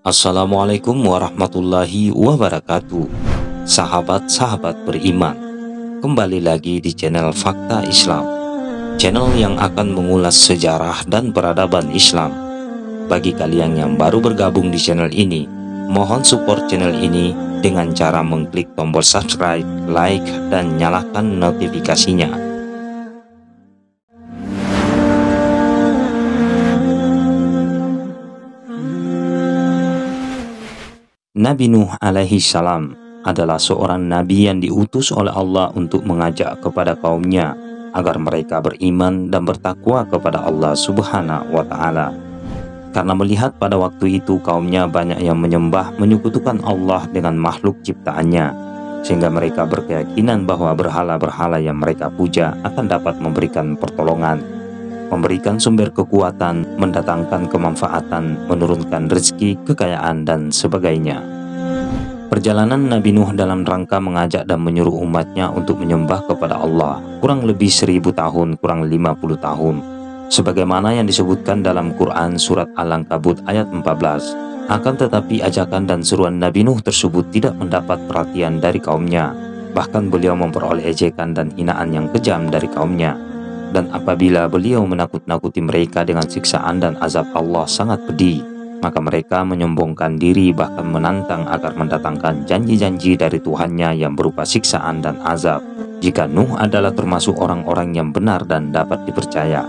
Assalamualaikum warahmatullahi wabarakatuh. Sahabat-sahabat beriman, kembali lagi di channel Fakta Islam, channel yang akan mengulas sejarah dan peradaban Islam. Bagi kalian yang baru bergabung di channel ini, mohon support channel ini dengan cara mengklik tombol subscribe, like, dan nyalakan notifikasinya. Nabi Nuh alaihi salam adalah seorang nabi yang diutus oleh Allah untuk mengajak kepada kaumnya agar mereka beriman dan bertakwa kepada Allah Subhanahu wa Ta'ala. Karena melihat pada waktu itu kaumnya banyak yang menyekutukan Allah dengan makhluk ciptaannya, sehingga mereka berkeyakinan bahwa berhala-berhala yang mereka puja akan dapat memberikan pertolongan, memberikan sumber kekuatan, mendatangkan kemanfaatan, menurunkan rezeki, kekayaan, dan sebagainya. Perjalanan Nabi Nuh dalam rangka mengajak dan menyuruh umatnya untuk menyembah kepada Allah kurang lebih 1000 tahun, kurang 50 tahun. Sebagaimana yang disebutkan dalam Quran Surat Al-Ankabut ayat 14. Akan tetapi ajakan dan seruan Nabi Nuh tersebut tidak mendapat perhatian dari kaumnya. Bahkan beliau memperoleh ejekan dan hinaan yang kejam dari kaumnya. Dan apabila beliau menakut-nakuti mereka dengan siksaan dan azab Allah sangat pedih, maka mereka menyombongkan diri bahkan menantang agar mendatangkan janji-janji dari Tuhannya yang berupa siksaan dan azab jika Nuh adalah termasuk orang-orang yang benar dan dapat dipercaya.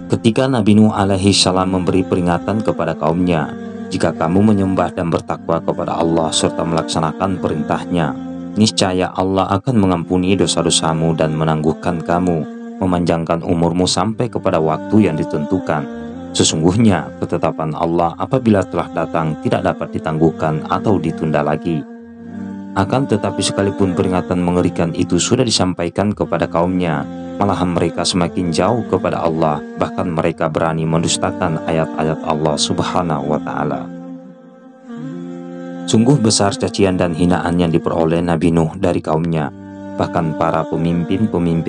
Ketika Nabi Nuh alaihi salam memberi peringatan kepada kaumnya, jika kamu menyembah dan bertakwa kepada Allah serta melaksanakan perintahnya, niscaya Allah akan mengampuni dosa-dosamu dan menangguhkan kamu, memanjangkan umurmu sampai kepada waktu yang ditentukan. Sesungguhnya ketetapan Allah apabila telah datang tidak dapat ditangguhkan atau ditunda lagi. Akan tetapi sekalipun peringatan mengerikan itu sudah disampaikan kepada kaumnya, malahan mereka semakin jauh kepada Allah, bahkan mereka berani mendustakan ayat-ayat Allah Subhanahu wa Ta'ala. Sungguh besar cacian dan hinaan yang diperoleh Nabi Nuh dari kaumnya. Bahkan para pemimpin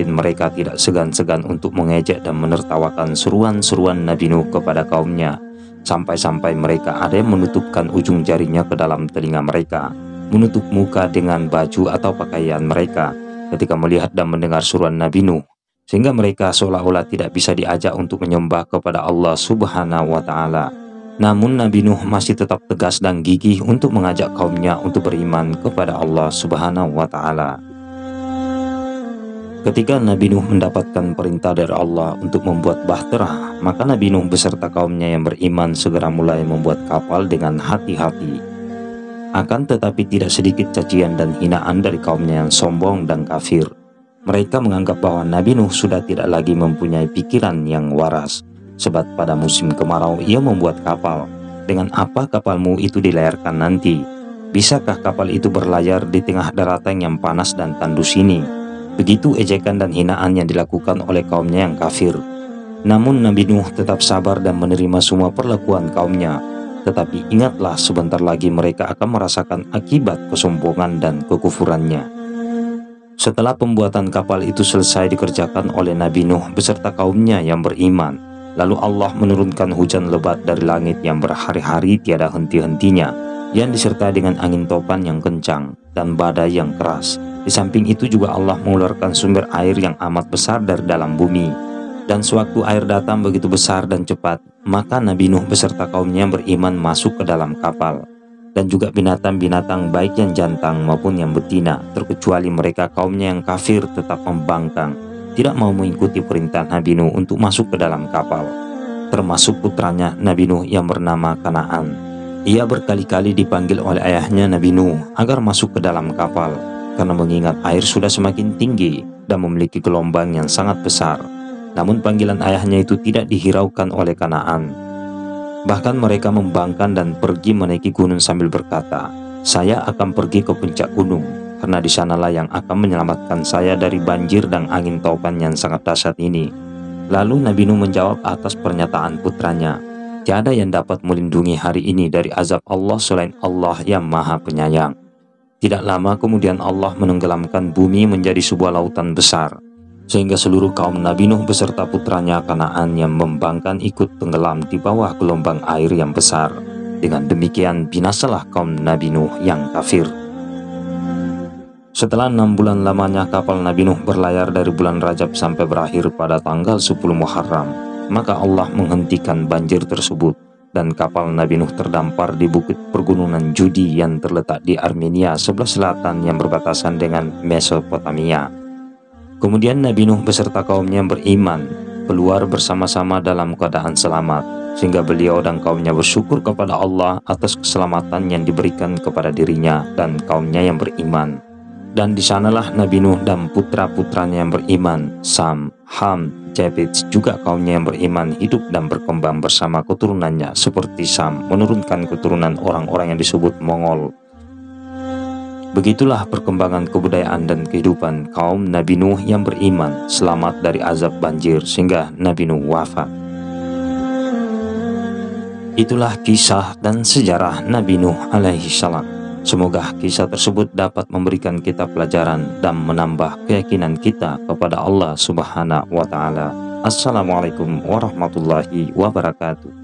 mereka tidak segan-segan untuk mengejek dan menertawakan seruan-seruan Nabi Nuh kepada kaumnya. Sampai-sampai mereka ada yang menutupkan ujung jarinya ke dalam telinga mereka, menutup muka dengan baju atau pakaian mereka ketika melihat dan mendengar seruan Nabi Nuh, sehingga mereka seolah-olah tidak bisa diajak untuk menyembah kepada Allah Subhanahu wa Ta'ala. Namun Nabi Nuh masih tetap tegas dan gigih untuk mengajak kaumnya untuk beriman kepada Allah Subhanahu wa Ta'ala. Ketika Nabi Nuh mendapatkan perintah dari Allah untuk membuat bahtera, maka Nabi Nuh beserta kaumnya yang beriman segera mulai membuat kapal dengan hati-hati. Akan tetapi tidak sedikit cacian dan hinaan dari kaumnya yang sombong dan kafir. Mereka menganggap bahwa Nabi Nuh sudah tidak lagi mempunyai pikiran yang waras. Sebab pada musim kemarau ia membuat kapal. Dengan apa kapalmu itu dilayarkan nanti? Bisakah kapal itu berlayar di tengah daratan yang panas dan tandus ini? Begitu ejekan dan hinaan yang dilakukan oleh kaumnya yang kafir. Namun Nabi Nuh tetap sabar dan menerima semua perlakuan kaumnya. Tetapi ingatlah, sebentar lagi mereka akan merasakan akibat kesombongan dan kekufurannya. Setelah pembuatan kapal itu selesai dikerjakan oleh Nabi Nuh beserta kaumnya yang beriman, lalu Allah menurunkan hujan lebat dari langit yang berhari-hari tiada henti-hentinya, yang disertai dengan angin topan yang kencang dan badai yang keras. Di samping itu juga Allah mengeluarkan sumber air yang amat besar dari dalam bumi. Dan sewaktu air datang begitu besar dan cepat, maka Nabi Nuh beserta kaumnya yang beriman masuk ke dalam kapal. Dan juga binatang-binatang baik yang jantan maupun yang betina, terkecuali mereka kaumnya yang kafir tetap membangkang, tidak mau mengikuti perintah Nabi Nuh untuk masuk ke dalam kapal, termasuk putranya Nabi Nuh yang bernama Kanaan. Ia berkali-kali dipanggil oleh ayahnya Nabi Nuh agar masuk ke dalam kapal, karena mengingat air sudah semakin tinggi dan memiliki gelombang yang sangat besar. Namun panggilan ayahnya itu tidak dihiraukan oleh Kanaan. Bahkan mereka membangkang dan pergi menaiki gunung sambil berkata, "Saya akan pergi ke puncak gunung, karena di sanalah yang akan menyelamatkan saya dari banjir dan angin topan yang sangat dahsyat ini." Lalu Nabi Nuh menjawab atas pernyataan putranya, "Tiada yang dapat melindungi hari ini dari azab Allah selain Allah yang Maha Penyayang." Tidak lama kemudian Allah menenggelamkan bumi menjadi sebuah lautan besar, sehingga seluruh kaum Nabi Nuh beserta putranya Kanaan yang membangkang ikut tenggelam di bawah gelombang air yang besar. Dengan demikian binasalah kaum Nabi Nuh yang kafir. Setelah 6 bulan lamanya kapal Nabi Nuh berlayar dari bulan Rajab sampai berakhir pada tanggal 10 Muharram, maka Allah menghentikan banjir tersebut dan kapal Nabi Nuh terdampar di bukit pergunungan Judi yang terletak di Armenia sebelah selatan yang berbatasan dengan Mesopotamia. Kemudian Nabi Nuh beserta kaumnya beriman keluar bersama-sama dalam keadaan selamat, sehingga beliau dan kaumnya bersyukur kepada Allah atas keselamatan yang diberikan kepada dirinya dan kaumnya yang beriman. Dan di sanalah Nabi Nuh dan putra-putranya yang beriman, Sam, Ham, Jafet, juga kaumnya yang beriman hidup dan berkembang bersama keturunannya, seperti Sam menurunkan keturunan orang-orang yang disebut Mongol. Begitulah perkembangan kebudayaan dan kehidupan kaum Nabi Nuh yang beriman selamat dari azab banjir sehingga Nabi Nuh wafat. Itulah kisah dan sejarah Nabi Nuh alaihi salam. Semoga kisah tersebut dapat memberikan kita pelajaran dan menambah keyakinan kita kepada Allah Subhanahu wa Ta'ala. Assalamualaikum warahmatullahi wabarakatuh.